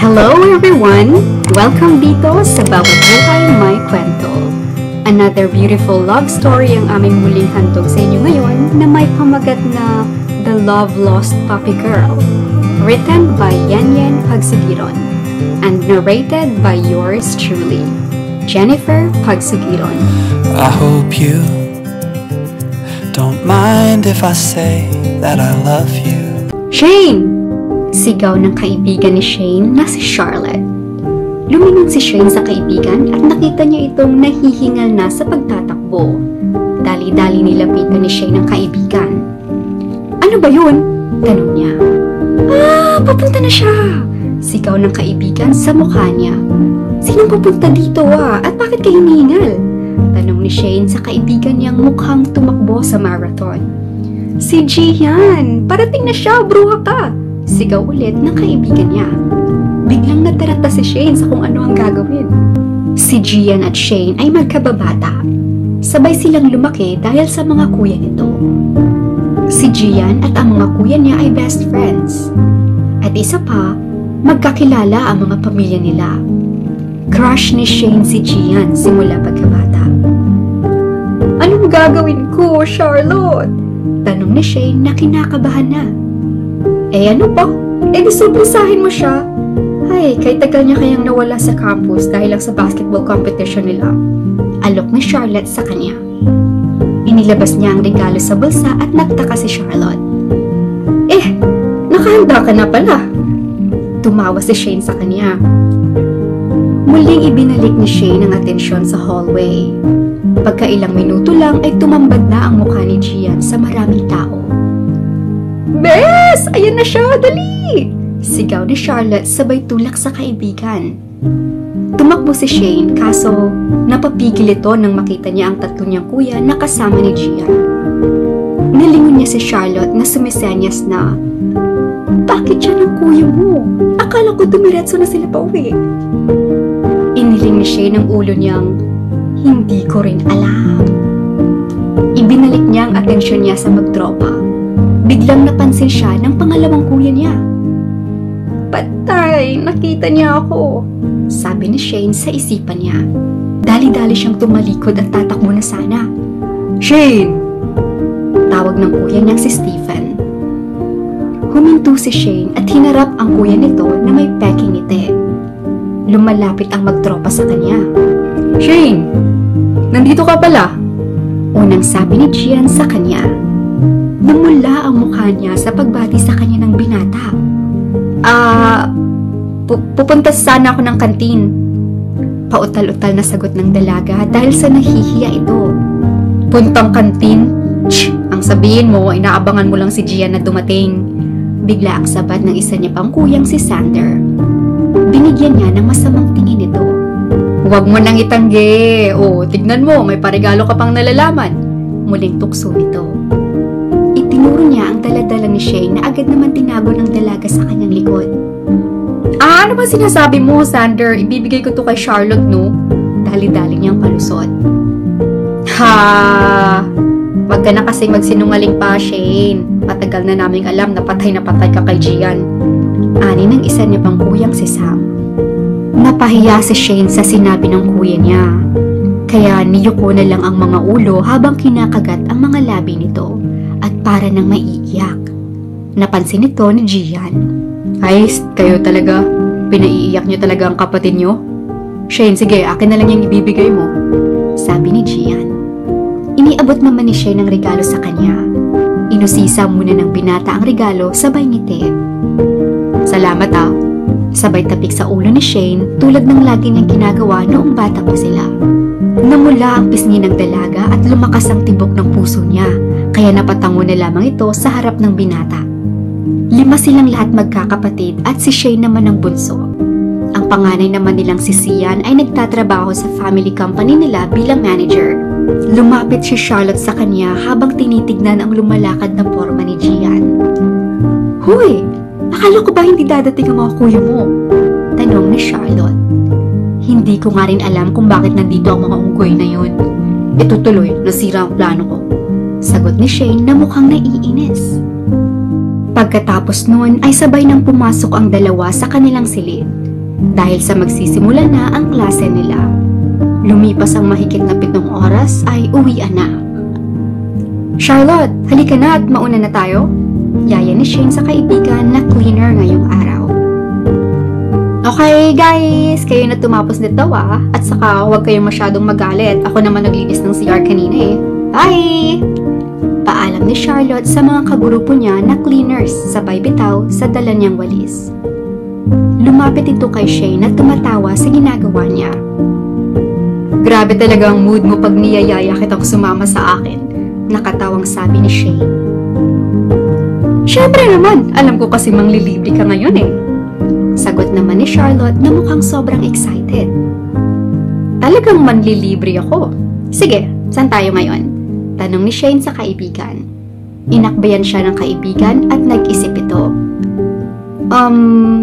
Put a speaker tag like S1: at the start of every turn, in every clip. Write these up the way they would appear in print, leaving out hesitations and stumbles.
S1: Hello everyone! Welcome dito sa Bawat Buhay May Kwento. Another beautiful love story ang aming muling handog sa inyo ngayon na may pamagat na The Love Lost Puppy Girl, written by Yan Pagsugiron and narrated by yours truly, Jennifer Pagsugiron.
S2: I hope you don't mind if I say that I love you.
S1: Shane! Sigaw ng kaibigan ni Shane na si Charlotte. Lumingon si Shane sa kaibigan at nakita niya itong nahihingal na sa pagtatakbo. Dali-dali nilapitan ni Shane ang kaibigan. Ano ba yun? Tanong niya. Papunta na siya! Sigaw ng kaibigan sa mukha niya. Sinong papunta dito At bakit ka hinihingal? Tanong ni Shane sa kaibigan niyang mukhang tumakbo sa marathon. Si Gian! Parating na siya! Bruha ka! Sigaw ulit ng kaibigan niya. Biglang nataranta si Shane sa kung ano ang gagawin. Si Gian at Shane ay magkababata. Sabay silang lumaki dahil sa mga kuya nito. Si Gian at ang mga kuya niya ay best friends. At isa pa, magkakilala ang mga pamilya nila. Crush ni Shane si Gian simula pagkabata. Anong gagawin ko, Charlotte? Tanong ni Shane na kinakabahan na. Ano po? Di surpresahin mo siya. Ay, kay tagal niya kayang nawala sa campus dahil lang sa basketball competition nila. Alok ni Charlotte sa kanya. Inilabas niya ang regalo sa bulsa at nagtaka si Charlotte. Nakahanda ka na pala. Tumawa si Shane sa kanya. Muling ibinalik ni Shane ang atensyon sa hallway. Pagkailang minuto lang ay tumambad na ang mukha ni Gian sa maraming tao. Bes! Ayan na siya! Dali! Sigaw ni Charlotte sabay tulak sa kaibigan. Tumakbo si Shane kaso napapigil ito nang makita niya ang tatlo niyang kuya na kasama ni Gian. Nilingon niya si Charlotte na sumisenyas na, bakit siya ng kuya mo? Akala ko dumiretso na sila pa uwi. Iniling ni Shane ang ulo niyang, hindi ko rin alam. Ibinalik niya ang atensyon niya sa magtropa. Biglang napansin siya ng pangalawang kuya niya. Patay! Nakita niya ako! Sabi ni Shane sa isipan niya. Dali-dali siyang tumalikod at tatakbo na sana. Shane! Tawag ng kuya niyang si Stephen. Huminto si Shane at hinarap ang kuya nito na may peking ngiti. Lumalapit ang magtropa sa kanya. Shane! Nandito ka pala! Unang sabi ni Gian sa kanya. Namula ang mukha niya sa pagbati sa kanya ng binata. Pupunta sana ako ng kantin. Pautal-utal na sagot ng dalaga dahil sa nahihiya ito. Puntang kantin? Ang sabihin mo, inaabangan mo lang si Gian na dumating. Bigla ang sabat ng isa niya pang kuyang si Sander. Binigyan niya ng masamang tingin ito. Huwag mo nang itanggi. Tignan mo, may paregalo ka pang nalalaman. Muling tukso nito. Itinuro niya ang daladala ni Shane na agad naman tinago ng dalaga sa kanyang likod. Ano ba sinasabi mo, Sander? Ibibigay ko to kay Charlotte, no? Dali-dali niyang palusot. Wag ka na kasing magsinungaling pa, Shane. Matagal na naming alam na patay ka kay Gian. Ani ng isa niya pang kuyang si Sam. Napahiya si Shane sa sinabi ng kuya niya. Kaya niyuko na lang ang mga ulo habang kinakagat ang mga labi nito. At para nang maiiyak. Napansin ito ni Gian. Ay, kayo talaga. Pinaiiyak niyo talaga ang kapatid niyo? Shane, sige, akin na lang yung ibibigay mo. Sabi ni Gian. Iniabot naman ni Shane ang regalo sa kanya. Inusisa muna ng binata ang regalo sabay ngiti. Salamat Sabay tapik sa ulo ni Shane tulad ng lagi niyang ginagawa noong bata pa sila. Namula ang pisngi ng dalaga at lumakas ang tibok ng puso niya. Kaya napatango na lamang ito sa harap ng binata. 5 silang lahat magkakapatid at si Shane naman ang bunso. Ang panganay naman nilang si Sian ay nagtatrabaho sa family company nila bilang manager. Lumapit si Charlotte sa kanya habang tinitignan ang lumalakad na porma ni Gian. Hoy! Akala ko ba hindi dadating ang mga kuya mo? Tanong ni Charlotte. Hindi ko nga rin alam kung bakit nandito ang mga unggoy na yun. Ito tuloy, nasira ang plano ko. Sagot ni Shane na mukhang naiinis. Pagkatapos noon ay sabay nang pumasok ang dalawa sa kanilang silid. dahil sa magsisimula na ang klase nila. Lumipas ang mahigit na 7 oras ay uwian na. Charlotte, halika na at mauna na tayo. Yaya ni Shane sa kaibigan na cleaner ngayong araw. Okay guys, kayo na tumapos nito at saka huwag kayong masyadong magalit. Ako naman naglinis ng CR kanina eh. Bye! Paalam ni Charlotte sa mga kagrupo niya na cleaners sabay bitaw sa dala niyang walis. Lumapit ito kay Shane at tumatawa sa ginagawa niya. Grabe talaga ang mood mo pag niyayaya kitang sumama sa akin, nakatawang sabi ni Shane. Syempre naman, alam ko kasi manglilibre ka ngayon eh. Sagot naman ni Charlotte na mukhang sobrang excited. Talagang manlilibre ako. Sige, saan tayo ngayon? Tanong ni Shane sa kaibigan. Inakbayan siya ng kaibigan at nag-isip ito.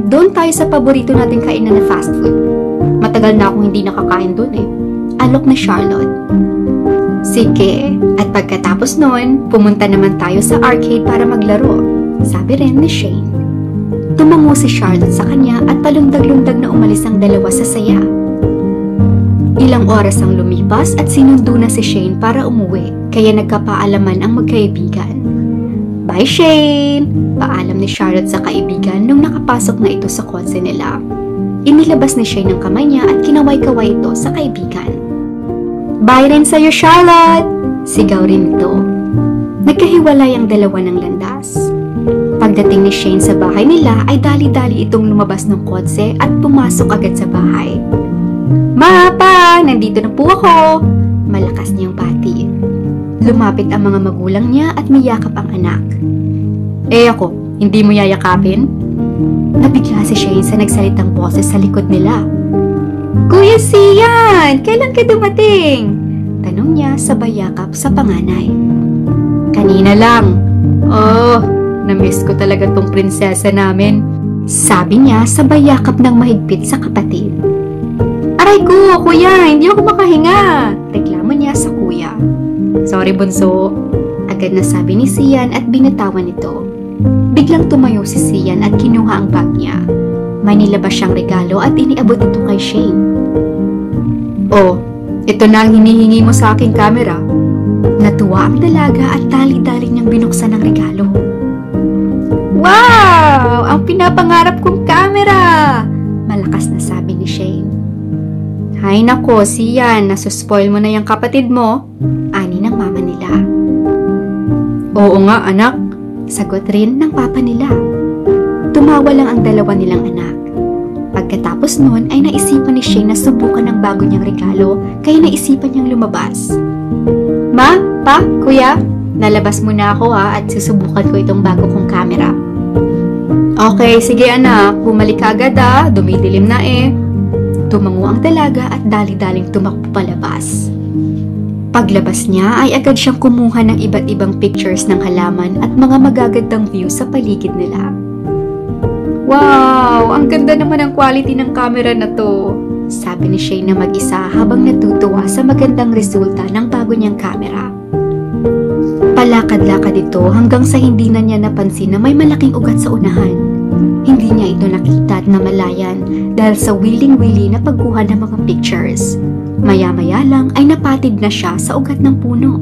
S1: Doon tayo sa paborito nating kainan na fast food. Matagal na akong hindi nakakain doon eh. Alok ni Charlotte. Sige, at pagkatapos noon, pumunta naman tayo sa arcade para maglaro. Sabi rin ni Shane. Tumango si Charlotte sa kanya at palundag-lundag na umalis ang dalawa sa saya. Ilang oras ang lumipas at sinundo na si Shane para umuwi, kaya nagkapaalaman ang magkaibigan. Bye Shane! Paalam ni Charlotte sa kaibigan nung nakapasok na ito sa kotse nila. Inilabas ni Shane ang kamay niya at kinaway-kaway ito sa kaibigan. Bye rin sa'yo Charlotte! Sigaw rin ito. Nagkahiwalay ang dalawa ng landas. Pagdating ni Shane sa bahay nila ay dali-dali itong lumabas ng kotse at pumasok agad sa bahay. Ma, pa, nandito na po ako! Malakas niyang bati. Lumapit ang mga magulang niya at niyakap ang anak. Eh ako, hindi mo yayakapin? Nabigla si Shane sa nagsalitang boses sa likod nila. Kuya Sian, kailan ka dumating? Tanong niya sabay yakap sa panganay. Kanina lang. Oh, na-miss ko talaga tong prinsesa namin. Sabi niya sabay yakap ng mahigpit sa kapatid. Aray ko, kuya, hindi ako makahinga. Reklamo niya sa kuya. Sorry bunso. Agad na sabi ni Sian at binatawan ito. Biglang tumayo si Sian at kinuha ang bag niya. May nilabas siyang regalo at iniabot ito kay Shane. Oh, ito na ang hinihingi mo sa aking camera. Natuwa ang dalaga at dali-dali niyang binuksan ang regalo. Wow! Ang pinapangarap kong camera! Malakas na sabi ni Shane. Hay nako, Sian, nasuspoil mo na yung kapatid mo. Ani ng mama nila. Oo nga, anak. Sagot rin ng papa nila. Tumawa lang ang dalawa nilang anak. Pagkatapos noon ay naisipan ni Shane na subukan ang bago niyang regalo, kaya naisipan niyang lumabas. Ma, pa, kuya, nalabas muna ako at susubukan ko itong bago kong camera. Okay, sige anak, bumalik ka agad dumidilim na eh. Tumango ang dalaga at dali-daling tumakbo palabas. Paglabas niya ay agad siyang kumuha ng iba't ibang pictures ng halaman at mga magagandang view sa paligid nila. Wow! Ang ganda naman ang quality ng camera na to, sabi ni Shane na mag-isa habang natutuwa sa magandang resulta ng bago niyang camera. Palakad-lakad ito hanggang sa hindi na niya napansin na may malaking ugat sa unahan. Hindi niya ito nakita at namalayan dahil sa wiling-wili na pagkuha ng mga pictures. Maya-maya lang ay napatid na siya sa ugat ng puno.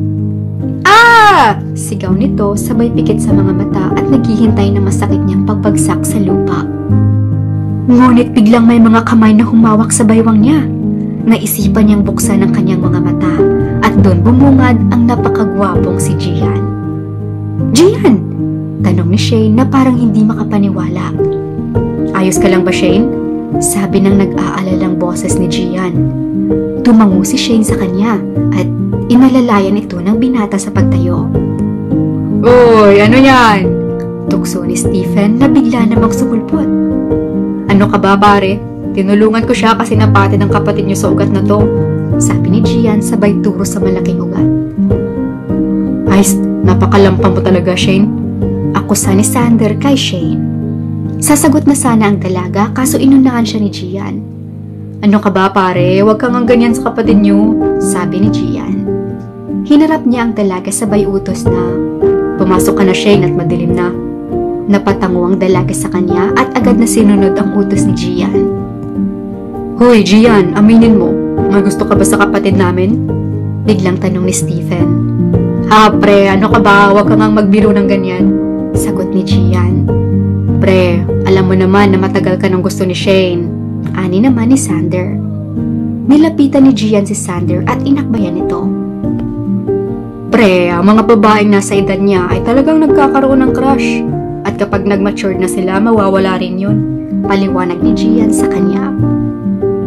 S1: Ah! Sigaw nito sabay pikit sa mga mata at naghihintay na masakit niyang pagbagsak sa lupa. Ngunit biglang may mga kamay na humawak sa baywang niya. Naisipan niyang buksan ang kanyang mga mata at doon bumungad ang napakagwapong si Gian. Gian! Tanong ni Shane na parang hindi makapaniwala. Ayos ka lang ba, Shane? Sabi ng nag-aalalang boses ni Gian. Tumango si Shane sa kanya at inalalayan ito ng binata sa pagtayo. Uy, ano yan? Tukso ni Stephen na bigla namang sumulpot. Ano ka ba pare? Tinulungan ko siya kasi napatid ang kapatid niyo sa ugat na to. Sabi ni Gian sabay turo sa malaking ugat. Ay, napakalampang mo talaga, Shane. Akusa ni Sander kay Shane. Sasagot na sana ang dalaga kaso inunahan siya ni Gian. Ano ka ba pare? Huwag kang ang ganyan sa kapatid niyo, sabi ni Gian. Hinarap niya ang dalaga sabay utos na, pumasok ka na Shane at madilim na. Napatango ang dalaga sa kanya at agad na sinunod ang utos ni Gian. Hoy, Gian, aminin mo. May gusto ka ba sa kapatid namin? Biglang tanong ni Stephen. Ha, pre, ano ka ba? Huwag ka ngang magbiro ng ganyan. Sagot ni Gian. Pre, alam mo naman na matagal ka nang gusto ni Shane. Ani naman ni Sander. Nilapitan ni Gian si Sander at inakbayan ito. Pre, ang mga babaeng nasa edad niya ay talagang nagkakaroon ng crush. At kapag nag-mature na sila, mawawala rin yun. Paliwanag ni Gian sa kanya.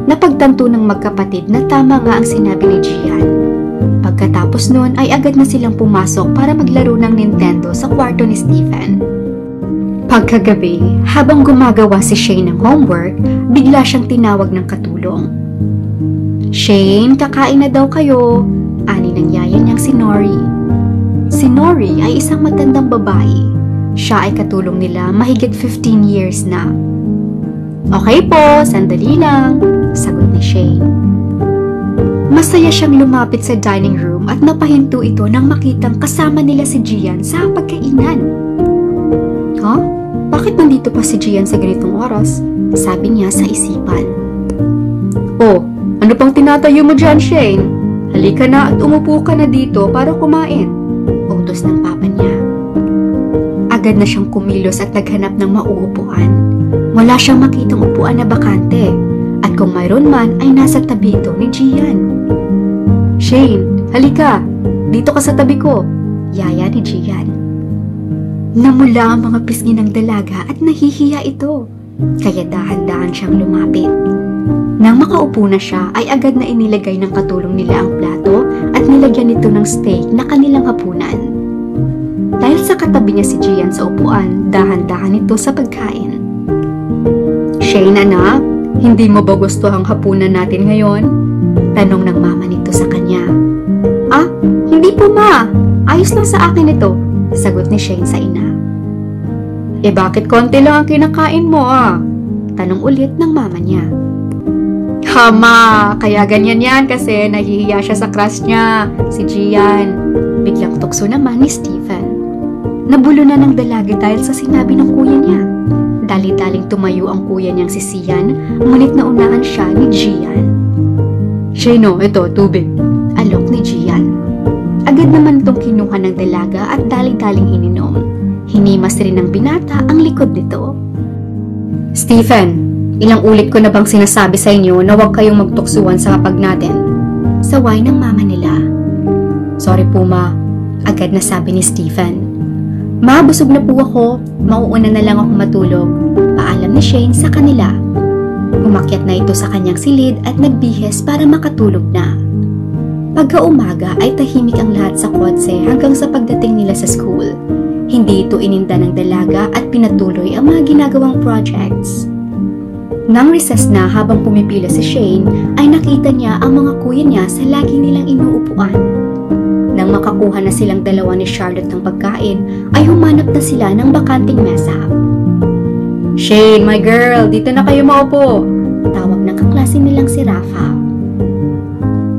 S1: Napagtanto ng magkapatid na tama nga ang sinabi ni Gian. Pagkatapos noon ay agad na silang pumasok para maglaro ng Nintendo sa kwarto ni Stephen. Pagkagabi, habang gumagawa si Shane ng homework, bigla siyang tinawag ng katulong. Shane, kakain na daw kayo. Ani ng yaya niyang si Nori. Si Nori ay isang matandang babae. Siya ay katulong nila mahigit 15 years na. Okay po, sandali lang, sagot ni Shane. Masaya siyang lumapit sa dining room at napahinto ito nang makitang kasama nila si Gian sa pagkainan. Ha? Bakit nandito pa si Gian sa ganitong oras? Sabi niya sa isipan. Oh, ano pang tinatayo mo dyan, Shane? Halika na at umupo ka na dito para kumain. Utos ng papa niya. Agad na siyang kumilos at naghanap ng mauupuan. Wala siyang makitang upuan na bakante. At kung mayroon man ay nasa tabi ito ni Gian. Shane, halika. Dito ka sa tabi ko. Yaya ni Gian. Namula ang mga pisngi ng dalaga at nahihiya ito. Kaya dahan-dahan siyang lumapit. Nang makaupo na siya ay agad na inilagay ng katulong nila ang plato at nilagyan nito ng steak na kanilang hapunan. Dahil sa katabi niya si Gian sa upuan, dahan-dahan ito sa pagkain. Shane, anak, hindi mo ba gusto ang hapunan natin ngayon? Tanong ng mama nito sa kanya. Ah, hindi po ma. Ayos lang sa akin ito. Sagot ni Shane sa ina. Eh bakit konti lang ang kinakain mo ah? Tanong ulit ng mama niya. Hama, kaya ganyan yan kasi nahihiya siya sa crush niya, si Gian. Biglang tukso naman ni Stephen. Nabulo na ng dalaga dahil sa sinabi ng kuya niya. Dali-daling tumayo ang kuya niyang si Sian, ngunit naunahan siya ni Gian. Shane, ito, tubig. Alok ni Gian. Agad naman itong kinuha ng dalaga at dali-daling ininom. Hinimas rin ng binata ang likod nito. Stephen, ilang ulit ko na bang sinasabi sa inyo na huwag kayong magtuksuan sa kapag natin? Saway ng mama nila. Sorry po ma, agad na sabi ni Stephen. Ma, busog na po ako, mauuna na lang ako matulog. Paalam ni Shane sa kanila. Umakyat na ito sa kanyang silid at nagbihes para makatulog na. Pagka-umaga ay tahimik ang lahat sa kotse hanggang sa pagdating nila sa school. Hindi ito ininda ng dalaga at pinatuloy ang mga ginagawang projects. Nang recess na habang pumipila si Shane, ay nakita niya ang mga kuya niya sa lagi nilang inuupuan. Nang makakuha na silang dalawa ni Charlotte ng pagkain, ay humanap na sila ng bakanting mesa. Shane, my girl, dito na kayo maupo. Tawag ng kaklase nilang si Rafa.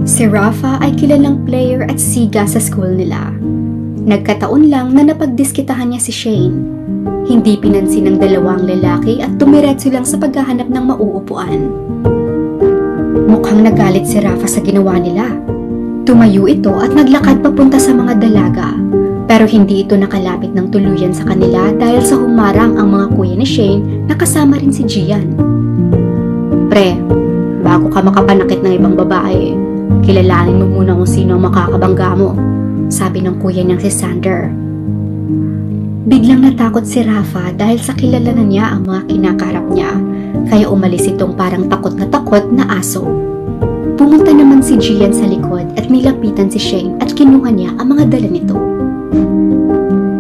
S1: Si Rafa ay kilalang player at siga sa school nila. Nagkataon lang na napagdiskitahan niya si Shane. Hindi pinansin ng dalawang lalaki at tumiretso lang sa paghahanap ng mauupuan. Mukhang nagalit si Rafa sa ginawa nila. Tumayo ito at naglakad papunta sa mga dalaga. Pero hindi ito nakalapit ng tuluyan sa kanila dahil sa humarang ang mga kuya ni Shane na kasama rin si Gian. Pre, bago ka makapanakit ng ibang babae, kilalanin mo muna kung sino ang makakabangga mo, sabi ng kuya niyang si Sander. Biglang natakot si Rafa dahil sa kilala na niya ang mga kinakarap niya, kaya umalis itong parang takot na aso. Pumunta naman si Gian sa likod at nilapitan si Shane at kinuha niya ang mga dala nito.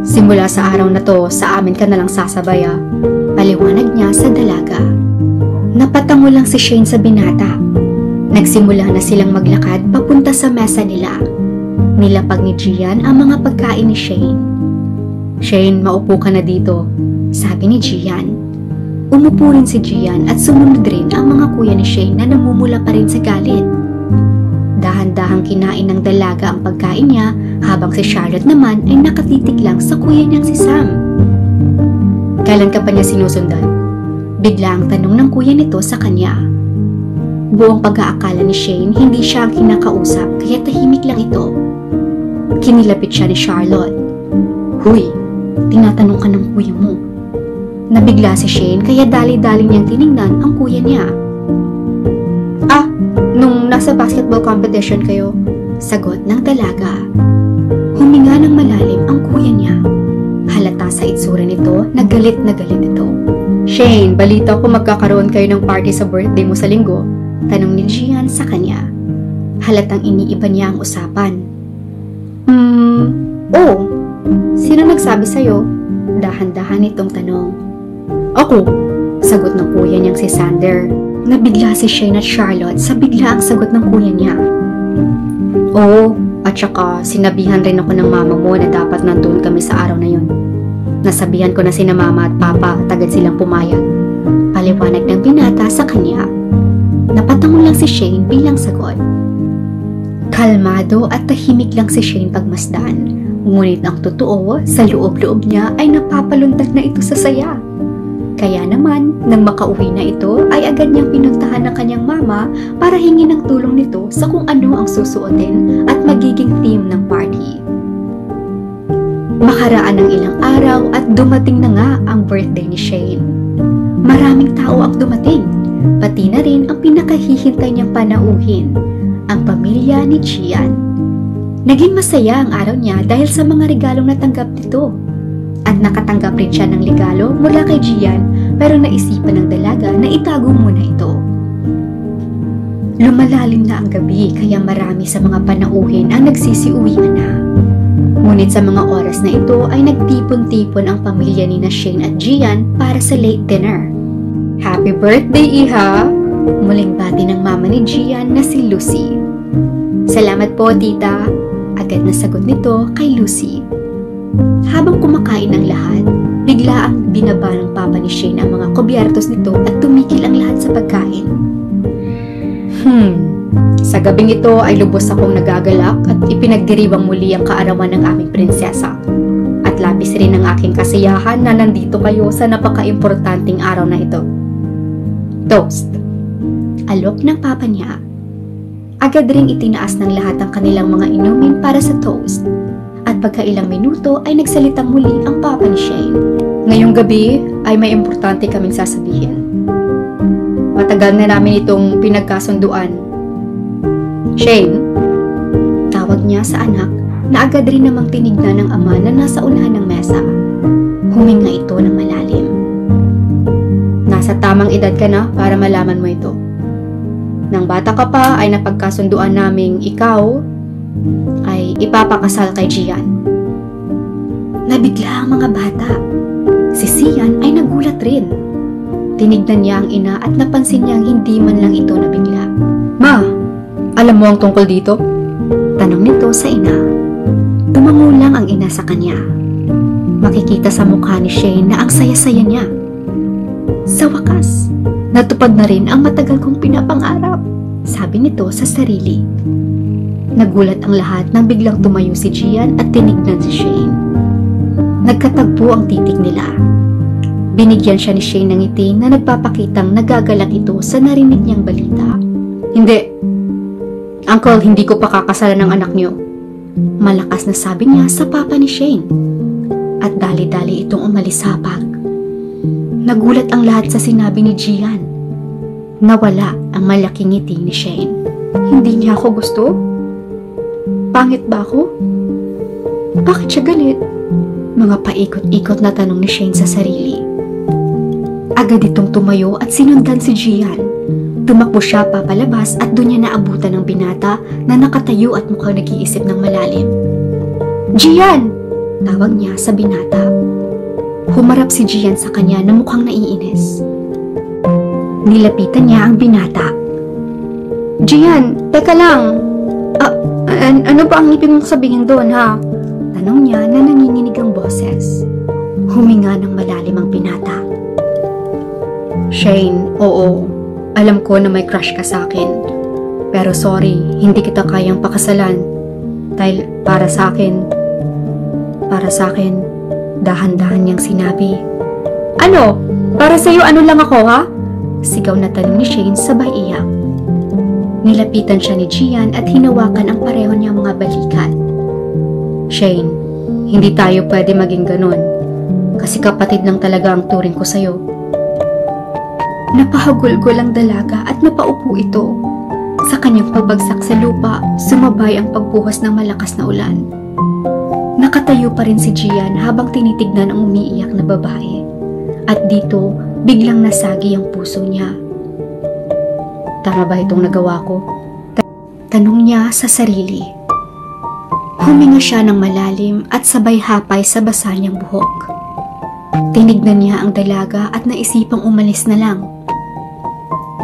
S1: Simula sa araw na to, sa amin ka na lang sasabay ah, paliwanag niya sa dalaga. Napatango lang si Shane sa binata. Nagsimula na silang maglakad papunta sa mesa nila. Nilapag ni Gian ang mga pagkain ni Shane. Shane, maupo ka na dito, sabi ni Gian. Umupo rin si Gian at sumunod rin ang mga kuya ni Shane na namumula pa rin sa galit. Dahan-dahang kinain ng dalaga ang pagkain niya habang si Charlotte naman ay nakatitig lang sa kuya niyang si Sam. Kailan ka pa niya sinusundan? Bigla ang tanong ng kuya nito sa kanya. Buong pag-aakala ni Shane, hindi siya ang kinakausap, kaya tahimik lang ito. Kinilapit siya ni Charlotte. Huy, tinatanong ka ng kuya mo. Nabigla si Shane, kaya dali-dali niyang tiningnan ang kuya niya. Nung nasa basketball competition kayo, sagot ng dalaga. Huminga ng malalim ang kuya niya. Halata sa itsura nito na galit ito. Shane, balita ko magkakaroon kayo ng party sa birthday mo sa linggo. Tanong ni Gian sa kanya. Halatang iniiba niya ang usapan. Oh, sino nagsabi sa'yo? Dahan-dahan itong tanong. Ako, sagot ng kuya niyang si Sander. Nabigla si Shane at Charlotte sa biglaang sagot ng kuya niya. Oo, at saka sinabihan rin ako ng mama mo na dapat nandun kami sa araw na yun. Nasabihan ko na sina mama at papa at agad silang pumayag. Paliwanag ng binata sa kanya. Napatango lang si Shane bilang sagot. Kalmado at tahimik lang si Shane pagmasdan. Ngunit ang totoo, sa loob-loob niya ay napapalundag na ito sa saya. Kaya naman, nang makauwi na ito, ay agad niyang pinuntahan ng kanyang mama para hingin ng tulong nito sa kung ano ang susuotin at magiging theme ng party. Makaraan ng ilang araw at dumating na nga ang birthday ni Shane. Maraming tao ang dumating, pati na rin ang pinakahihintay niyang panauhin, ang pamilya ni Gian. Naging masaya ang araw niya dahil sa mga regalong natanggap nito. At nakatanggap rin siya ng regalo mula kay Gian, pero naisipan ng dalaga na itago muna ito. Lumalalim na ang gabi kaya marami sa mga panauhin ang nagsisiuwian na. Ngunit sa mga oras na ito ay nagtipon-tipon ang pamilya ni Shane at Gian para sa late dinner. Happy birthday, Iha! Muling bati ng mama ni Gian na si Lucy. Salamat po, tita. Agad na sagot nito kay Lucy. Habang kumakain ang lahat, bigla ang binaba ng papa ni Shane ang mga kubyertos nito at tumigil ang lahat sa pagkain. Sa gabing ito ay lubos akong nagagalak at ipinagdiriwang muli ang kaarawan ng aming prinsesa. At labis rin ang aking kasiyahan na nandito kayo sa napaka-importanting araw na ito. Toast! Alok ng papa niya. Agad ring itinaas ng lahat ang kanilang mga inumin para sa toast. At pagkailang minuto ay nagsalitang muli ang papa ni Shane. Ngayong gabi ay may importante kaming sasabihin. Matagal na namin itong pinagkasunduan. Shane, tawag niya sa anak na agad rin namang tinignan ng ama na nasa unahan ng mesa. Huminga ito ng malalim. Nasa tamang edad ka na para malaman mo ito. Nang bata ka pa ay napagkasunduan naming ikaw ay ipapakasal kay Gian. Nabigla ang mga bata. Si Sian ay nagulat rin. Tinignan niya ang ina at napansin niyang hindi man lang ito nabigla. Ma, alam mo ang tungkol dito? Tanong nito sa ina. Tumango lang ang ina sa kanya. Makikita sa mukha ni Shane na ang saya-saya niya. Sa wakas, natupad na rin ang matagal kong pinapangarap, sabi nito sa sarili. Nagulat ang lahat nang biglang tumayo si Gian at tinignan si Shane. Nagkatagpo ang titig nila. Binigyan siya ni Shane ng ngiti na nagpapakitang nagagalak ito sa narinig niyang balita. Hindi. Uncle, hindi ko pa kakasalan ng anak niyo. Malakas na sabi niya sa papa ni Shane. At dali-dali itong umalis-hapag. Nagulat ang lahat sa sinabi ni Gian. Nawala ang malaking ngiti ni Shane. Hindi niya ako gusto? Pangit ba ako? Bakit siya galit? Mga paikot-ikot na tanong ni Shane sa sarili. Agad itong tumayo at sinundan si Gian. Tumakbo siya papalabas at doon niya naabutan ng binata na nakatayo at mukhang nag-iisip ng malalim. Gian! Tawag niya sa binata. Humarap si Gian sa kanya na mukhang naiinis. Nilapitan niya ang binata. Gian, teka lang. Ano ba ang ibig mong sabihin doon, ha? Tanong niya na nanginginig ang boses. Huminga ng malalim ang binata. Shane, oo. Alam ko na may crush ka sa akin. Pero sorry, hindi kita kayang pakasalan. Dahil para sa akin, dahan-dahan niyang sinabi. Ano? Para sa'yo ano lang ako, ha? Sigaw na tanong ni Shane sabay iyak. Nilapitan siya ni Gian at hinawakan ang pareho niyang mga balikat. Shane, hindi tayo pwede maging ganun. Kasi kapatid lang talaga ang turing ko sa'yo. Napahagulgol ang dalaga at napaupo ito. Sa kanyang pagbagsak sa lupa, sumabay ang pagbuhos ng malakas na ulan. Nakatayo pa rin si Gian habang tinitignan ang umiiyak na babae. At dito, biglang nasagi ang puso niya. Tama ba itong nagawa ko? Tanong niya sa sarili. Huminga siya ng malalim at sabay hapay sa basa niyang buhok. Tinignan niya ang dalaga at naisipang umalis na lang.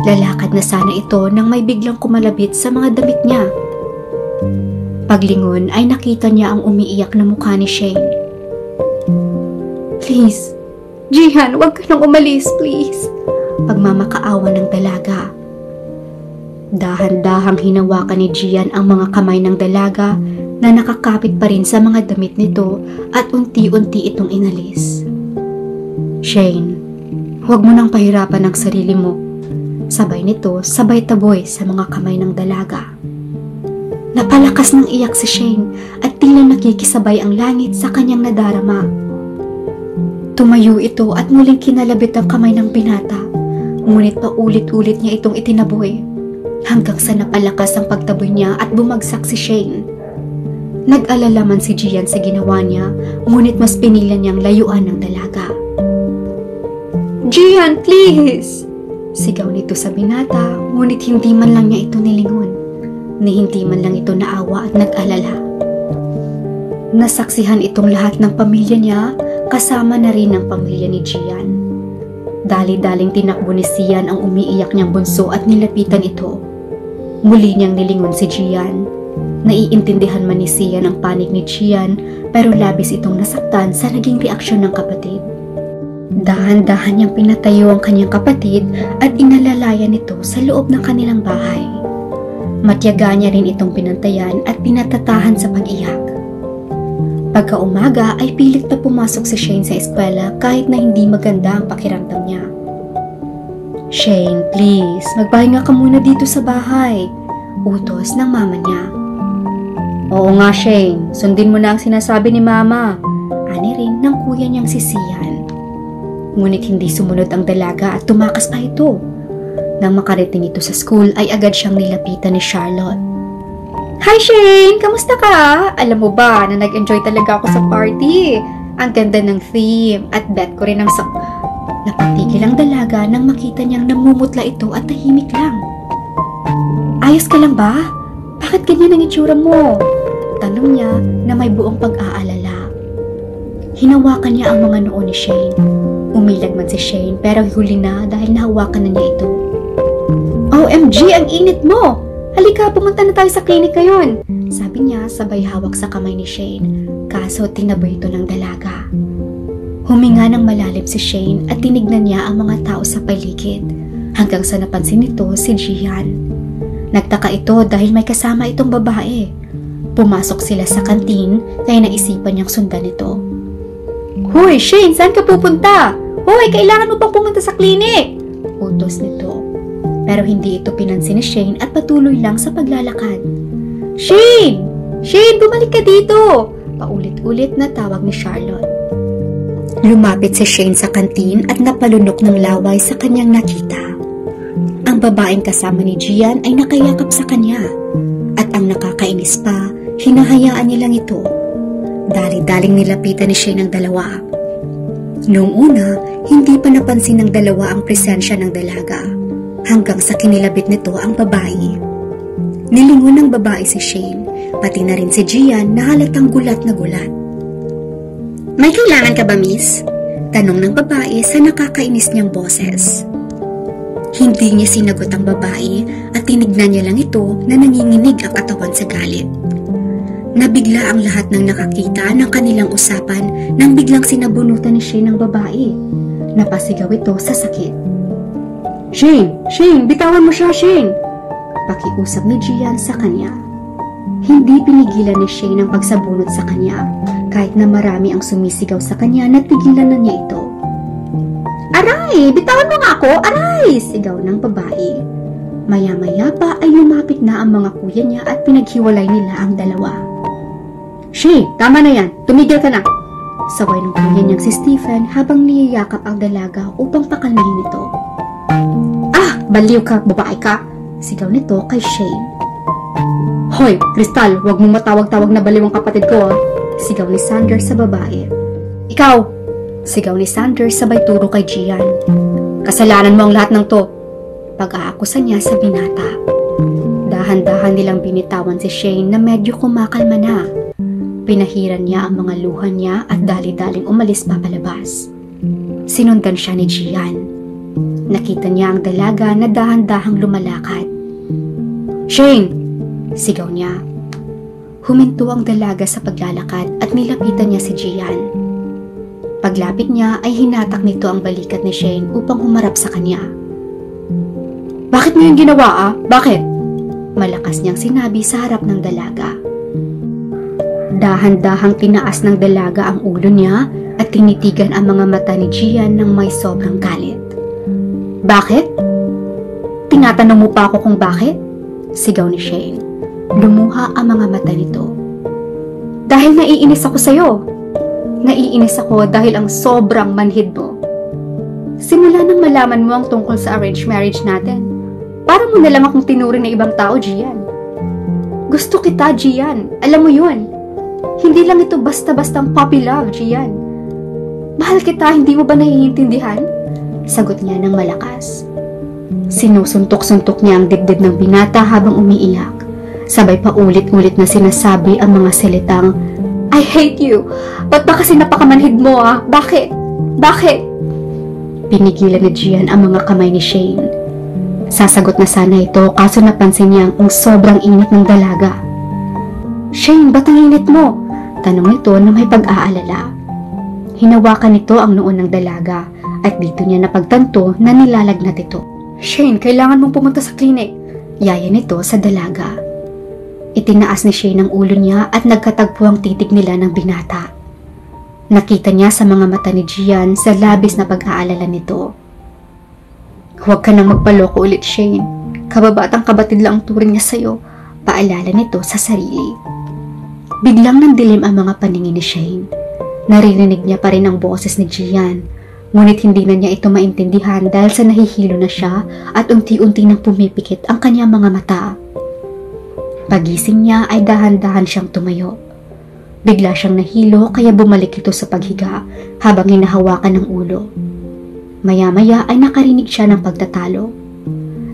S1: Lalakad na sana ito nang may biglang kumalabit sa mga damit niya. Paglingon ay nakita niya ang umiiyak na mukha ni Shane. Please, Gian, huwag ka nang umalis, please. Pagmamakaawa ng dalaga. Dahan-dahang hinawakan ni Gian ang mga kamay ng dalaga na nakakapit pa rin sa mga damit nito at unti-unti itong inalis. Shane, huwag mo nang pahirapan ang sarili mo. Sabay nito, sabay taboy sa mga kamay ng dalaga. Napalakas ng iyak si Shane at tila nakikisabay ang langit sa kanyang nadarama. Tumayo ito at muling kinalabit ang kamay ng binata, ngunit paulit-ulit niya itong itinaboy, hanggang sa napalakas ang pagtaboy niya at bumagsak si Shane. Nag-alala man si Gian sa ginawa niya, ngunit mas pinila niyang layuan ng dalaga. Gian, please! Sigaw nito sa binata, ngunit hindi man lang niya ito nilingon, ni hindi man lang ito naawa at nag-alala. Nasaksihan itong lahat ng pamilya niya, kasama na rin ang pamilya ni Gian. Dali-daling tinakbo ni Sian ang umiiyak niyang bunso at nilapitan ito. Muli niyang nilingon si Gian. Naiintindihan man ni Sian ang panig ni Gian, pero labis itong nasaktan sa naging reaksyon ng kapatid. Dahan-dahan niyang pinatayo ang kanyang kapatid at inalalayan ito sa loob ng kanilang bahay. Matyaga niya rin itong pinantayan at pinatatahan sa pag-iyak. Pagka-umaga ay pilit na pumasok si Shane sa eskwela kahit na hindi maganda ang pakiramdam niya. Shane, please, magpahinga ka muna dito sa bahay. Utos ng mama niya. Oo nga, Shane, sundin mo na ang sinasabi ni mama. Ani rin ng kuya niyang si Sian. Ngunit hindi sumunod ang dalaga at tumakas pa ito. Nang makarating ito sa school ay agad siyang nilapitan ni Charlotte. Hi Shane! Kamusta ka? Alam mo ba na nag-enjoy talaga ako sa party? Ang ganda ng theme at bet ko rin ang Napatigil ang dalaga nang makita niyang namumutla ito at tahimik lang. Ayos ka lang ba? Bakit ganyan ang itsura mo? Tanong niya na may buong pag-aalala. Hinawakan niya ang mga noo ni Shane. Umilag man si Shane pero huli na dahil nahawakan na niya ito. OMG! Ang init mo! Halika, pumunta na tayo sa klinik ngayon, sabi niya sabay hawak sa kamay ni Shane, kaso tinaboy ito ng dalaga. Huminga ng malalim si Shane at tinignan niya ang mga tao sa paligid, hanggang sa napansin nito si Gian. Nagtaka ito dahil may kasama itong babae. Pumasok sila sa kantin kaya naisipan niyang sundan ito. Hoy Shane, saan ka pupunta? Hoy, kailangan mo pang pumunta sa klinik! Utos nito. Pero hindi ito pinansin ni Shane at patuloy lang sa paglalakad. Shane! Shane, bumalik ka dito! Paulit-ulit na tawag ni Charlotte. Lumapit si Shane sa kantin at napalunok ng laway sa kanyang nakita. Ang babaeng kasama ni Gian ay nakayakap sa kanya. At ang nakakainis pa, hinahayaan niya lang ito. Dali-daling nilapitan ni Shane ang dalawa. Noong una, hindi pa napansin ng dalawa ang presensya ng dalaga. Hanggang sa kinilabit nito ang babae. Nilingon ng babae si Shane, pati na rin si Gian na halatang gulat na gulat. May kailangan ka ba, miss? Tanong ng babae sa nakakainis niyang boses. Hindi niya sinagot ang babae at tinignan niya lang ito na nanginginig ang katawan sa galit. Nabigla ang lahat ng nakakita ng kanilang usapan nang biglang sinabunutan ni Shane ng babae. Napasigaw ito sa sakit. Shane! Shane! Bitawan mo siya, Shane! Pakiusap ni Gian sa kanya. Hindi pinigilan ni Shane ang pagsabunot sa kanya. Kahit na marami ang sumisigaw sa kanya, natigilan na niya ito. Aray! Bitawan mo nga ako! Aray! Sigaw ng babae. Maya-maya pa ay lumapit na ang mga kuya niya at pinaghiwalay nila ang dalawa. Shane, tama na yan. Tumigil ka na. Saway ng kuya niyang si Stephen habang niyayakap ang dalaga upang pakalmahin ito. Ah, baliw ka, babae ka. Sigaw nito kay Shane. Hoy, Crystal, huwag mong matawag-tawag na baliw ang kapatid ko. Sigaw ni Sander sa babae. Ikaw! Sigaw ni Sander sabay turo kay Gian. Kasalanan mo ang lahat ng to. Pag-aakusa niya sa binata. Dahan-dahan nilang binitawan si Shane na medyo kumakalma na. Pinahiran niya ang mga luha niya at dali-daling umalis papalabas. Sinundan siya ni Gian. Nakita niya ang dalaga na dahan-dahang lumalakad. Shane! Sigaw niya. Huminto ang dalaga sa paglalakad at nilapitan niya si Gian. Paglapit niya ay hinatak nito ang balikat ni Shane upang humarap sa kanya. Bakit mo yung ginawa ah? Bakit? Malakas niyang sinabi sa harap ng dalaga. Dahan-dahang tinaas ng dalaga ang ulo niya at tinitigan ang mga mata ni Gian ng may sobrang galit. Bakit? Tinatanong mo pa ako kung bakit? Sigaw ni Shane. Lumuha ang mga mata nito. Dahil naiinis ako sa'yo. Naiinis ako dahil ang sobrang manhid mo. Simula nang malaman mo ang tungkol sa arranged marriage natin, para mo na lang akong tinuring na ibang tao, Gian. Gusto kita, Gian. Alam mo yun. Hindi lang ito basta-bastang puppy love, Gian. Mahal kita, hindi mo ba naiintindihan? Sagot niya ng malakas. Sinusuntok-suntok niya ang dibdib ng binata habang umiiyak. Sabay pa ulit-ulit na sinasabi ang mga salitang, I hate you. Ba't ba kasi napakamanhid mo ah? Bakit? Bakit? Pinigilan ni Gian ang mga kamay ni Shane. Sasagot na sana ito kaso napansin niya ang sobrang init ng dalaga. Shane, ba't ang init mo? Tanong nito na may pag-aalala. Hinawakan nito ang noo ng dalaga at dito niya napagtanto na nilalagnat ito. Shane, kailangan mong pumunta sa klinik. Yaya nito sa dalaga. Itinaas ni Shane ang ulo niya at nagkatagpo ang titig nila ng binata. Nakita niya sa mga mata ni Gian sa labis na pag-aalala nito. Huwag ka nang magpaloko ulit, Shane. Kababatang kabatid lang ang turing niya sa'yo. Paalala nito sa sarili. Biglang nandilim ang mga paningin ni Shane. Naririnig niya pa rin ang boses ni Gian. Ngunit hindi na niya ito maintindihan dahil sa nahihilo na siya at unti-unti nang pumipikit ang kanyang mga mata. Pagising niya ay dahan-dahan siyang tumayo. Bigla siyang nahilo kaya bumalik ito sa paghiga habang hinahawakan ng ulo. Maya-maya ay nakarinig siya ng pagtatalo.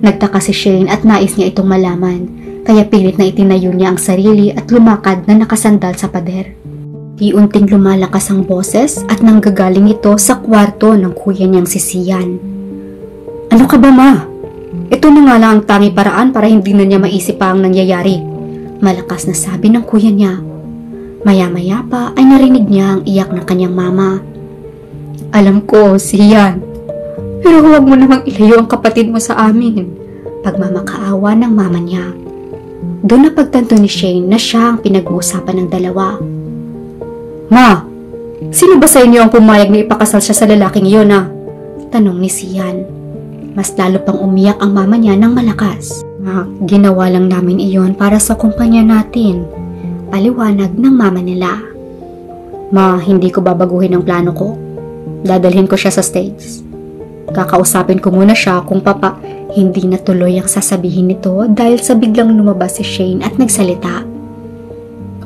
S1: Nagtaka si Shane at nais niya itong malaman, kaya pilit na itinayo niya ang sarili at lumakad na nakasandal sa pader. Iunting lumalakas ang boses at nanggagaling ito sa kwarto ng kuya niyang si Sian. Ano ka ba, ma? Ito na nga lang ang tangi paraan para hindi na niya maisip pa ang nangyayari. Malakas na sabi ng kuya niya. Maya-maya pa ay narinig niya ang iyak ng kanyang mama. Alam ko, Sian. Pero huwag mo namang ilayo ang kapatid mo sa amin. Pagmamakaawa ng mama niya. Doon napagtanto ni Shane na siya ang pinag-uusapan ng dalawa. Ma, sino ba sa inyo ang pumayag na ipakasal siya sa lalaking iyon ah? Tanong ni Sian. Mas lalo pang umiyak ang mama niya ng malakas. Ginawa lang namin iyon para sa kumpanya natin. Paliwanag ng mama nila. Ma, hindi ko babaguhin ang plano ko. Dadalhin ko siya sa States. Kakausapin ko muna siya kung hindi na tuloy ang sasabihin nito dahil sa biglang lumabas si Shane at nagsalita.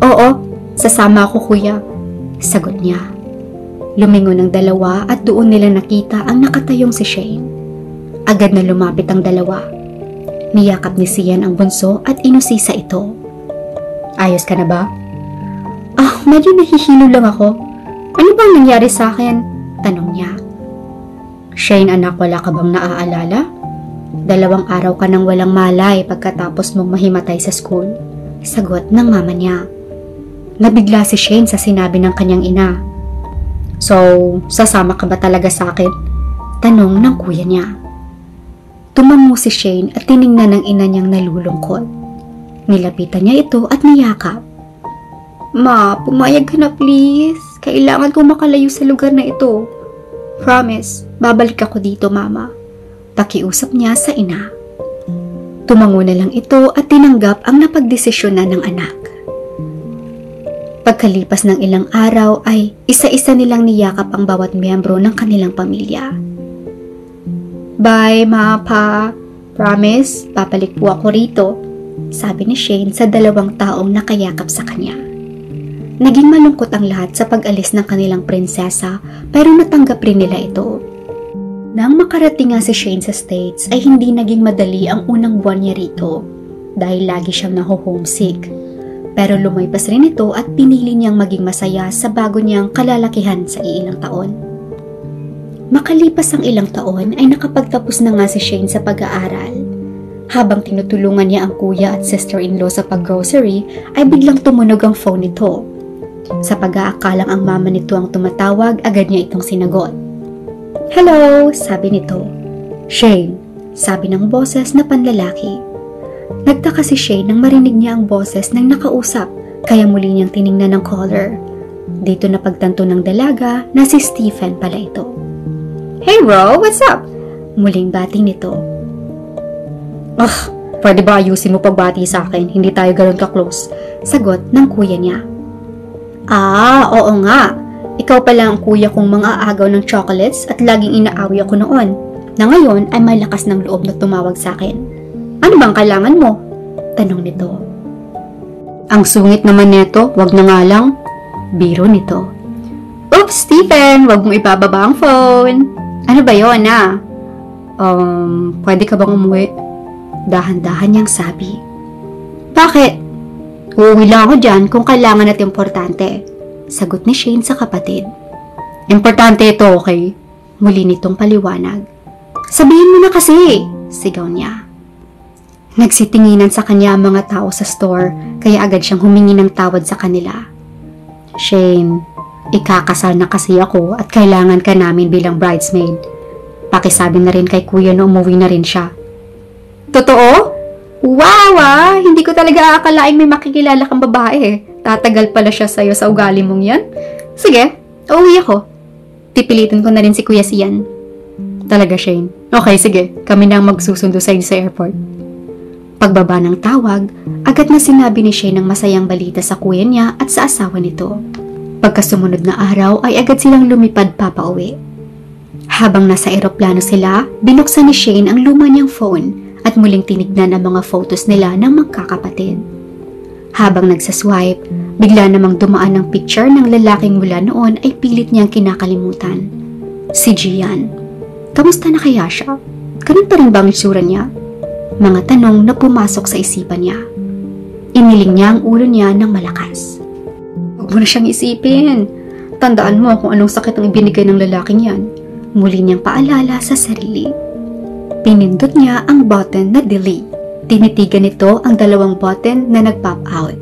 S1: Oo, sasama ako kuya. Sagot niya. Lumingon ang dalawa at doon nila nakita ang nakatayong si Shane. Agad na lumapit ang dalawa. Niyakap ni Sian ang bunso at inusisa ito. Ayos ka na ba? Medyo nahihilo lang ako. Ano bang nangyari sa akin? Tanong niya. Shane anak, wala ka bang naaalala? 2 araw ka nang walang malay pagkatapos mong mahimatay sa school. Sagot ng mama niya. Nabigla si Shane sa sinabi ng kanyang ina. So, sasama ka ba talaga sa akin? Tanong ng kuya niya. Tumango si Shane at tiningnan ng ina niyang nalulungkot. Nilapitan niya ito at niyakap. Ma, pumayag ka na please. Kailangan kong makalayo sa lugar na ito. Promise, babalik ako dito, mama. Pakiusap niya sa ina. Tumango na lang ito at tinanggap ang napagdesisyonan ng anak. Pagkalipas ng ilang araw ay isa-isa nilang niyakap ang bawat miyembro ng kanilang pamilya. Bye, Ma, Pa. Promise, papalik po ako rito, sabi ni Shane sa 2 taong nakayakap sa kanya. Naging malungkot ang lahat sa pag-alis ng kanilang prinsesa pero natanggap rin nila ito. Nang makarating nga si Shane sa States ay hindi naging madali ang unang buwan niya rito dahil lagi siyang naho-homesick. Pero lumaypas rin ito at pinili niyang maging masaya sa bago niyang kalalakihan sa ilang taon. Makalipas ang ilang taon ay nakapagtapos na nga si Shane sa pag-aaral. Habang tinutulungan niya ang kuya at sister-in-law sa pag-grocery ay biglang tumunog ang phone nito. Sa pag-aakalang ang mama nito ang tumatawag, agad niya itong sinagot. "Hello," sabi nito. "Shane," sabi ng boses na panlalaki. Nagtaka si Shane nang marinig niya ang boses ng nakausap, kaya muli niyang tiningnan ng caller. Dito napagtanto ng dalaga na si Stephen pala ito. "Hey bro, what's up?" Muling bati nito. Pwede ba ayusin mo pagbati sa akin? Hindi tayo ganoon ka-close," sagot ng kuya niya. Oo nga. Ikaw pala ang kuya kong mga aagaw ng chocolates at laging inaawi ako noon, na ngayon ay may lakas ng loob na tumawag sa akin. "Ano bang kailangan mo?" tanong nito. "Ang sungit naman nito, wag na nga lang," biro nito. "Oops, Stephen, wag mong ibababa ang phone." "Ano ba yun, pwede ka bang umuwi?" Dahan-dahan niyang sabi. "Bakit?" "Uuwi lang ako dyan kung kailangan at importante," sagot ni Shane sa kapatid. "Importante ito, okay?" Muli nitong paliwanag. "Sabihin mo na kasi," sigaw niya. Nagsitinginan sa kanya ang mga tao sa store, kaya agad siyang humingi ng tawad sa kanila. "Shane, ikakasal na kasi ako at kailangan ka namin bilang bridesmaid. Pakisabi na rin kay kuya na umuwi na rin siya." "Totoo? Wow, hindi ko talaga aakalaing may makikilala kang babae. Tatagal pala siya sa'yo sa ugali mong yan. Sige, uuwi ako. Pipilitin ko na rin si Kuya Sian." "Talaga, Shane? Okay, sige. Kami na ang magsusundo sa airport." Pagbaba ng tawag, agad na sinabi ni Shane ang masayang balita sa kuya niya at sa asawa nito. Pagkasumunod na araw ay agad silang lumipad papauwi. Habang nasa eroplano sila, binuksan ni Shane ang luma niyang phone at muling tinignan ang mga photos nila ng magkakapatid. Habang nagsaswipe, bigla namang dumaan ang picture ng lalaking mula noon ay pilit niyang kinakalimutan. Si Gian. Kamusta na kaya siya? Ganun pa rin ba ang itsura niya? Mga tanong na pumasok sa isipan niya. Iniling niya ang ulo niya ng malakas. "Huwag mo na siyang isipin. Tandaan mo kung anong sakit ang ibinigay ng lalaking yan." Muli niyang paalala sa sarili. Pinindot niya ang button na delete. Tinitigan nito ang 2 button na nag-pop out.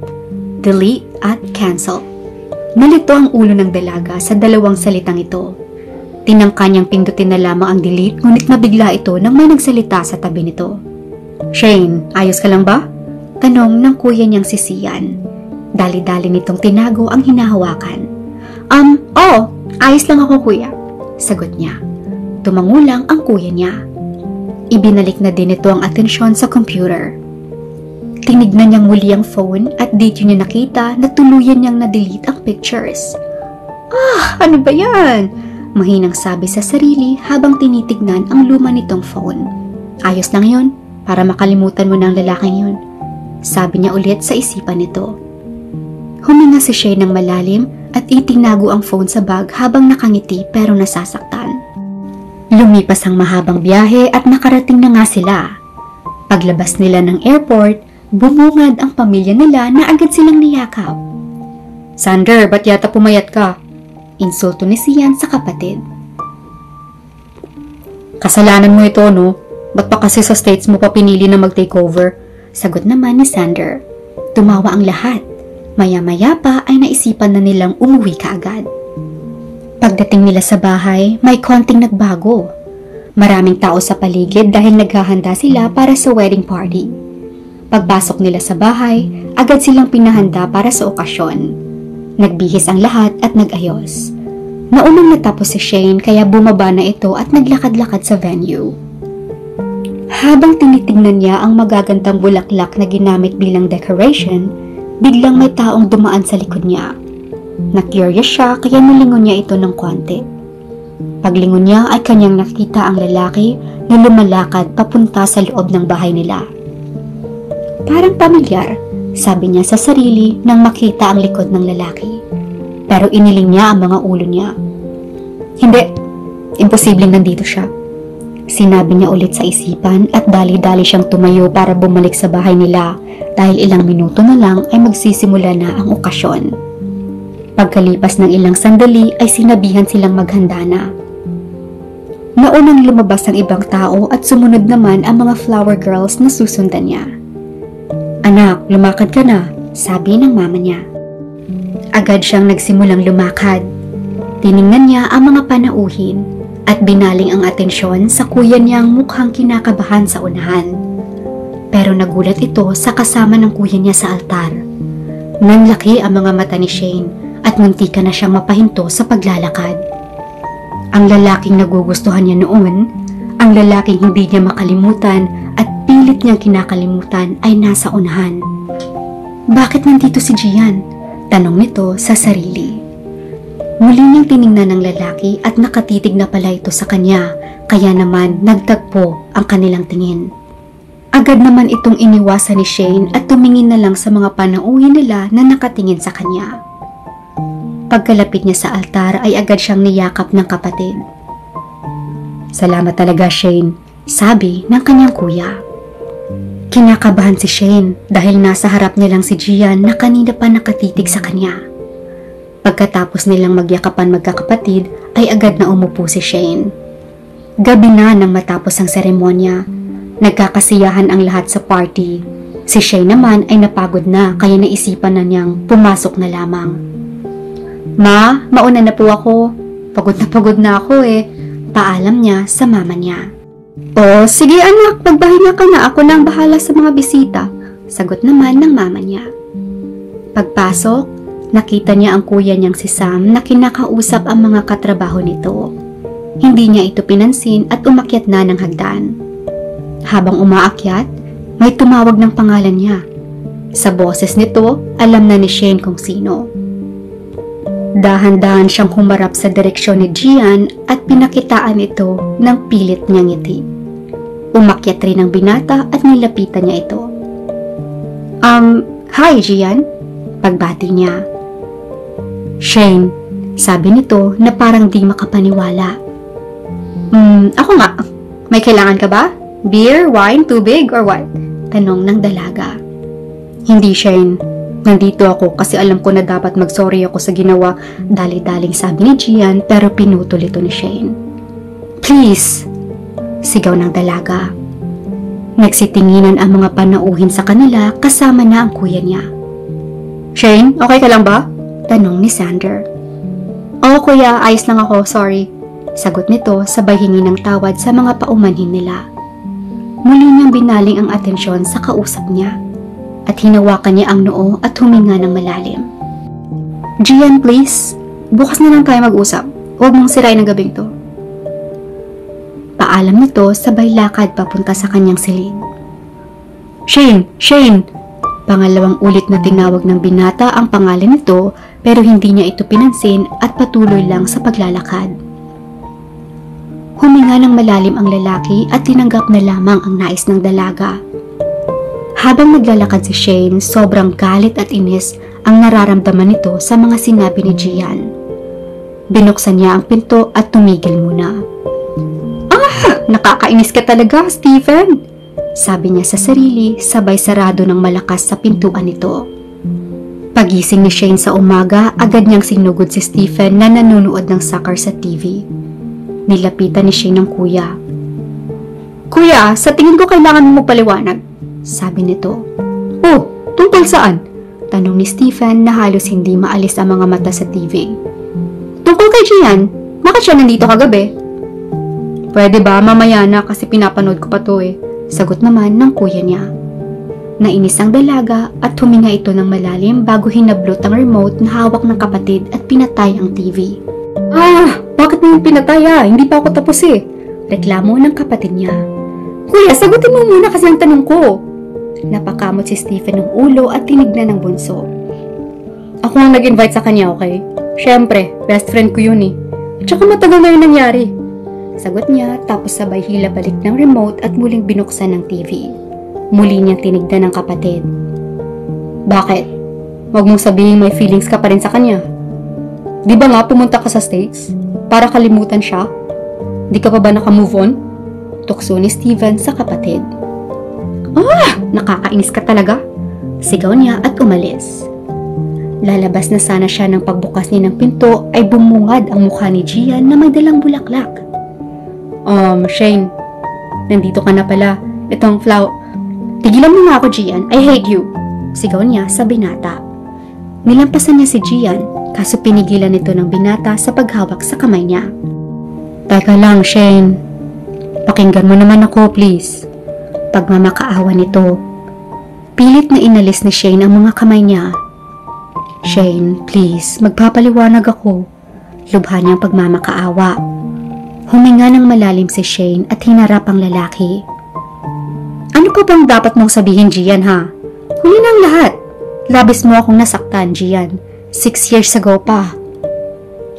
S1: Delete at cancel. Nalito ang ulo ng dalaga sa 2 salitang ito. Tinangka niyang pindutin na lamang ang delete, ngunit nabigla ito nang may nagsalita sa tabi nito. "Shane, ayos ka lang ba?" tanong ng kuya niyang si Sian. Dali-dali nitong tinago ang hinahawakan. Oo, ayos lang ako kuya," sagot niya. Tumango lang ang kuya niya. Ibinalik na din ito ang atensyon sa computer. Tinignan niyang muli ang phone at dito niya nakita na tuluyan niyang na-delete ang pictures. Ano ba yan? Mahinang sabi sa sarili habang tinitignan ang luma nitong phone. "Ayos lang yun, para makalimutan mo ng lalaking yun," sabi niya ulit sa isipan nito. Huminga si Shane ng malalim at itinago ang phone sa bag habang nakangiti pero nasasaktan. Lumipas ang mahabang biyahe at nakarating na nga sila. Paglabas nila ng airport, bumungad ang pamilya nila na agad silang niyakap. "Sander, ba't yata pumayat ka?" Insulto ni Sian sa kapatid. "Kasalanan mo ito, no? Ba't pa kasi sa States mo pa pinili na mag-takeover?" Sagot naman ni Sander. Tumawa ang lahat. Maya-maya pa ay naisipan na nilang umuwi kaagad. Pagdating nila sa bahay, may konting nagbago. Maraming tao sa paligid dahil naghahanda sila para sa wedding party. Pagpasok nila sa bahay, agad silang pinahanda para sa okasyon. Nagbihis ang lahat at nag-ayos. Naunang natapos si Shane kaya bumaba na ito at naglakad-lakad sa venue. Habang tinitingnan niya ang magagandang bulaklak na ginamit bilang decoration, biglang may taong dumaan sa likod niya. Na-curious siya kaya nilingon niya ito ng konti. Paglingon niya ay kanyang nakita ang lalaki na lumalakad papunta sa loob ng bahay nila. Parang pamilyar, sabi niya sa sarili nang makita ang likod ng lalaki. Pero iniling niya ang mga ulo niya. Hindi, imposibleng nandito siya. Sinabi niya ulit sa isipan at dali-dali siyang tumayo para bumalik sa bahay nila dahil ilang minuto na lang ay magsisimula na ang okasyon. Pagkalipas ng ilang sandali ay sinabihan silang maghanda na. Naunang lumabas ang ibang tao at sumunod naman ang mga flower girls na susundan niya. Anak, lumakad ka na, sabi ng mama niya. Agad siyang nagsimulang lumakad. Tiningnan niya ang mga panauhin at binaling ang atensyon sa kuya niyang mukhang kinakabahan sa unahan. Pero nagulat ito sa kasama ng kuya niya sa altar. Nanlaki ang mga mata ni Shane at muntika na siyang mapahinto sa paglalakad. Ang lalaking nagugustuhan niya noon, ang lalaking hindi niya makalimutan at pilit niyang kinakalimutan ay nasa unahan. Bakit nandito si Gian? Tanong nito sa sarili. Muli niyang tiningnan ng lalaki at nakatitig na pala ito sa kanya, kaya naman nagtagpo ang kanilang tingin. Agad naman itong iniwasan ni Shane at tumingin na lang sa mga panauhin nila na nakatingin sa kanya. Pagkalapit niya sa altar ay agad siyang niyakap ng kapatid. Salamat talaga, Shane, sabi ng kanyang kuya. Kinakabahan si Shane dahil nasa harap niya lang si Gian na kanina pa nakatitig sa kanya. Pagkatapos nilang magyakapan magkakapatid ay agad na umupo si Shane. Gabi na nang matapos ang seremonya. Nagkakasiyahan ang lahat sa party. Si Shane naman ay napagod na kaya naisipan na niyang pumasok na lamang. Ma, mauna na po ako. Pagod na ako eh. Paalam niya sa mama niya. Oh, sige anak, magpahinga ka na. Ako na ang bahala sa mga bisita. Sagot naman ng mama niya. Pagpasok, nakita niya ang kuya niyang si Sam na kinakausap ang mga katrabaho nito. Hindi niya ito pinansin at umakyat na ng hagdan. Habang umaakyat, may tumawag ng pangalan niya. Sa boses nito, alam na ni Shane kung sino. Dahan-dahan siyang humarap sa direksyon ni Gian at pinakitaan ito ng pilit niyang ngiti. Umakyat rin ang binata at nilapitan niya ito. Hi Gian, pagbati niya. Shane, sabi nito na parang di makapaniwala. Ako nga. May kailangan ka ba? Beer, wine, tubig, or what? Tanong ng dalaga. Hindi, Shane. Nandito ako kasi alam ko na dapat mag-sorry ako sa ginawa. Dali-daling sabi ni Gian pero pinutol ito ni Shane. Please! Sigaw ng dalaga. Nagsitinginan ang mga panauhin sa kanila kasama na ang kuya niya. Shane, okay ka lang ba? Tanong ni Sander. Oo kuya, ayos lang ako, sorry. Sagot nito sabay hingi ng tawad sa mga paumanhin nila. Muli niyang binaling ang atensyon sa kausap niya at hinawakan niya ang noo at huminga ng malalim. Gian, please. Bukas na lang tayo mag-usap. Huwag mong sirain ang gabing to. Paalam nito sabay lakad papunta sa kanyang silid. Shane! Shane! Pangalawang ulit na tinawag ng binata ang pangalan nito pero hindi niya ito pinansin at patuloy lang sa paglalakad. Huminga ng malalim ang lalaki at tinanggap na lamang ang nais ng dalaga. Habang naglalakad si Shane, sobrang galit at inis ang nararamdaman nito sa mga sinabi ni Gian. Binuksan niya ang pinto at tumigil muna. Nakakainis ka talaga, Stephen! Sabi niya sa sarili, sabay sarado ng malakas sa pintuan nito. Pagising ni Shane sa umaga, agad niyang sinugod si Stephen na nanonood ng soccer sa TV. Nilapitan ni Shane ng kuya. Kuya, sa tingin ko kailangan mo paliwanag, sabi nito. Oh, tungkol saan? Tanong ni Stephen na halos hindi maalis ang mga mata sa TV. Tungkol kay Gian, bakit siya nandito kagabi? Pwede ba mamaya na kasi pinapanood ko pa to eh, sagot naman ng kuya niya. Nainis ang dalaga at huminga ito ng malalim bago hinablot ang remote na hawak ng kapatid at pinatay ang TV. Bakit mo yung pinatay? Hindi pa ako tapos eh, reklamo ng kapatid niya. Kuya, sagutin mo muna kasi ang tanong ko. Napakamot si Stephen ng ulo at tinignan ng bunso. Ako ang nag-invite sa kanya, okay? Siyempre, best friend ko yun eh. At saka matagal na yun nangyari. Sagot niya tapos sabay hila balik ng remote at muling binuksan ng TV. Muli niyang tinignan ng kapatid. Bakit? Huwag mong sabihin may feelings ka pa rin sa kanya. Di ba nga pumunta ka sa States? Para kalimutan siya? Di ka pa ba naka-move on? Tukso ni Steven sa kapatid. Nakakainis ka talaga. Sigaw niya at umalis. Lalabas na sana siya ng pagbukas niya ng pinto ay bumungad ang mukha ni Gian na may dalang bulaklak. Shane, nandito ka na pala. Itong Tigilan mo nga ako, Gian. I hate you. Sigaw niya sa binata. Nilampasan niya si Gian, kaso pinigilan nito ng binata sa paghawak sa kamay niya. Teka lang, Shane. Pakinggan mo naman ako, please. Pagmamakaawa nito. Pilit na inalis ni Shane ang mga kamay niya. Shane, please, magpapaliwanag ako. Lubha niyang pagmamakaawa. Huminga ng malalim si Shane at hinarap ang lalaki. Ano pa bang dapat mong sabihin, Gian, ha? Huli ng lahat. Labis mo akong nasaktan, Gian. 6 years ago pa.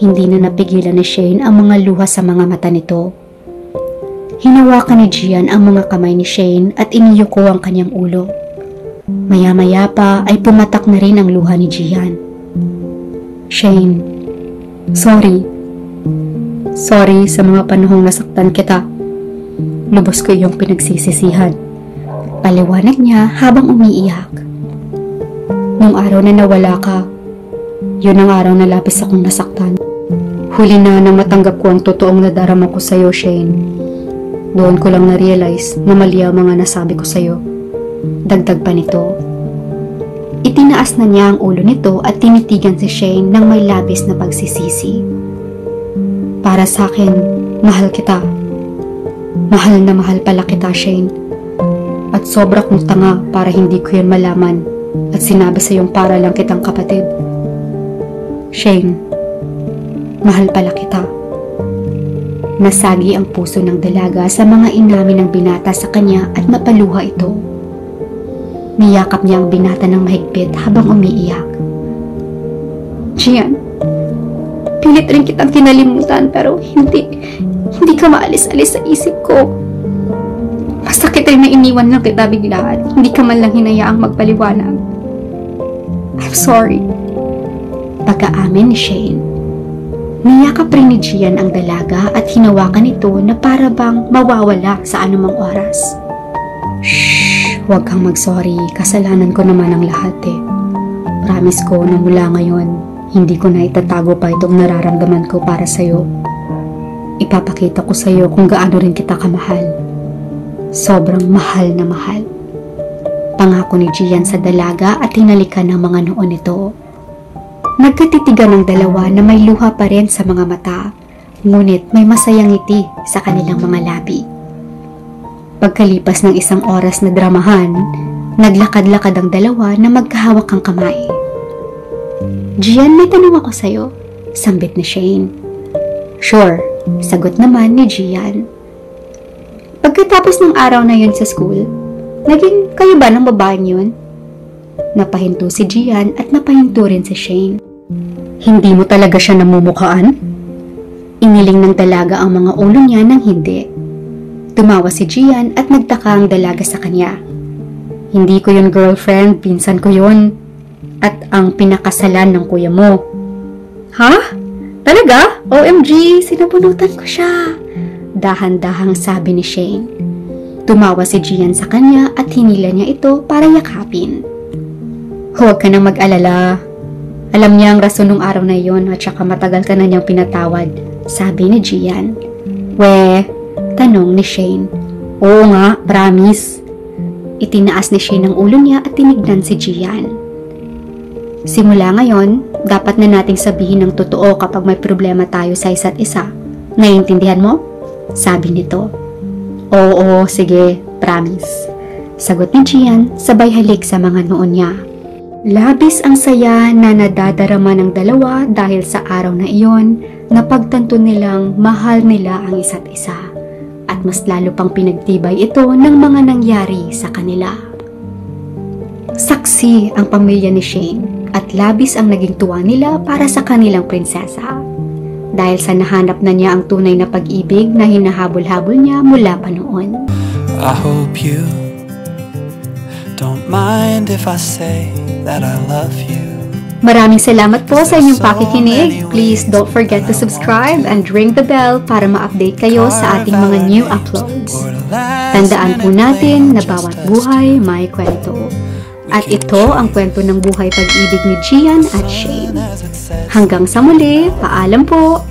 S1: Hindi na napigilan ni Shane ang mga luha sa mga mata nito. Hinawakan ni Gian ang mga kamay ni Shane at iniyuko ang kanyang ulo. Maya-maya pa ay pumatak na rin ang luha ni Gian. Shane, sorry. Sorry sa mga panahong nasaktan kita. Lubos ko iyong pinagsisisihan. Paliwanag niya habang umiiyak. Nung araw na nawala ka, yun ang araw na labis akong nasaktan. Huli na nang matanggap ko ang totoong nadarama ko sa'yo, Shane. Doon ko lang na-realize na mali ang mga nasabi ko sa'yo. Dagdag pa nito. Itinaas na niya ang ulo nito at tinitigan si Shane ng may labis na pagsisisi. Para sa akin, mahal kita. Mahal na mahal pala kita, Shane. At sobra kong tanga para hindi ko yan malaman at sinabi sa iyong para lang kitang kapatid. Shane, mahal pala kita. Nasagi ang puso ng dalaga sa mga inamin ng binata sa kanya at napaluha ito. Niyakap niya ang binata ng mahigpit habang umiiyak. Gian, pilit rin kitang kinalimutan pero hindi ka maalis-alis sa isip ko. Masakit rin na iniwan lang kita bigla at hindi ka man lang hinayaang magpaliwanag. I'm sorry. Pagkaamin ni Shane. Niyakap rin ni Gian ang dalaga at hinawakan ito na para bang mawawala sa anumang oras. Shhh! Huwag kang mag-sorry. Kasalanan ko naman ang lahat eh. Promise ko na mula ngayon, hindi ko na itatago pa itong nararamdaman ko para sa'yo. Ipapakita ko sa'yo kung gaano rin kita kamahal. Sobrang mahal na mahal. Pangako ni Gian sa dalaga at hinalikan ng mga noon nito. Nagkatitigan ng dalawa na may luha pa rin sa mga mata, ngunit may masayang ngiti sa kanilang mga labi. Pagkalipas ng isang oras na dramahan, naglakad-lakad ang dalawa na magkahawak ang kamay. Gian, may tanong ako sa'yo, sambit ni Shane. Sure, sagot naman ni Gian. Pagkatapos ng araw na yun sa school, naging kayo ba ng babaeng yun? Napahinto si Gian at napahinto rin si Shane. Hindi mo talaga siya namumukhaan? Iniling ng dalaga ang mga ulo niya ng hindi. Tumawa si Gian at nagtaka ang dalaga sa kanya. Hindi ko yun girlfriend, pinsan ko yun. At ang pinakasalan ng kuya mo. Ha? Talaga? OMG, sinabunutan ko siya. Dahan-dahang sabi ni Shane. Tumawa si Gian sa kanya at hinila niya ito para yakapin. Huwag ka nang mag-alala. Alam niya ang rason ng araw na iyon at saka matagal ka na niyang pinatawad, sabi ni Gian. We, tanong ni Shane. Oo nga, promise. Itinaas ni Shane ang ulo niya at tinignan si Gian. Simula ngayon, dapat na nating sabihin ng totoo kapag may problema tayo sa isa't isa. Naiintindihan mo? Sabi nito. Oo, sige, promise. Sagot ni Gian, sabay halik sa mga noon niya. Labis ang saya na nadadarama ng dalawa dahil sa araw na iyon na pagtanto nilang mahal nila ang isa't isa at at mas lalo pang pinagtibay ito ng mga nangyari sa kanila. Saksi ang pamilya ni Shane at labis ang naging tuwa nila para sa kanilang prinsesa. Dahil sa nahanap na niya ang tunay na pag-ibig na hinahabol-habol niya mula pa noon.
S2: I hope you don't mind if I say that I love you.
S1: Maraming salamat po sa inyong pakikinig. Please don't forget to subscribe and ring the bell para ma-update kayo sa ating mga new uploads. Tandaan po natin na bawat buhay may kwento. At ito ang kwento ng buhay pag-ibig ni Gian at Shane. Hanggang sa muli, paalam po!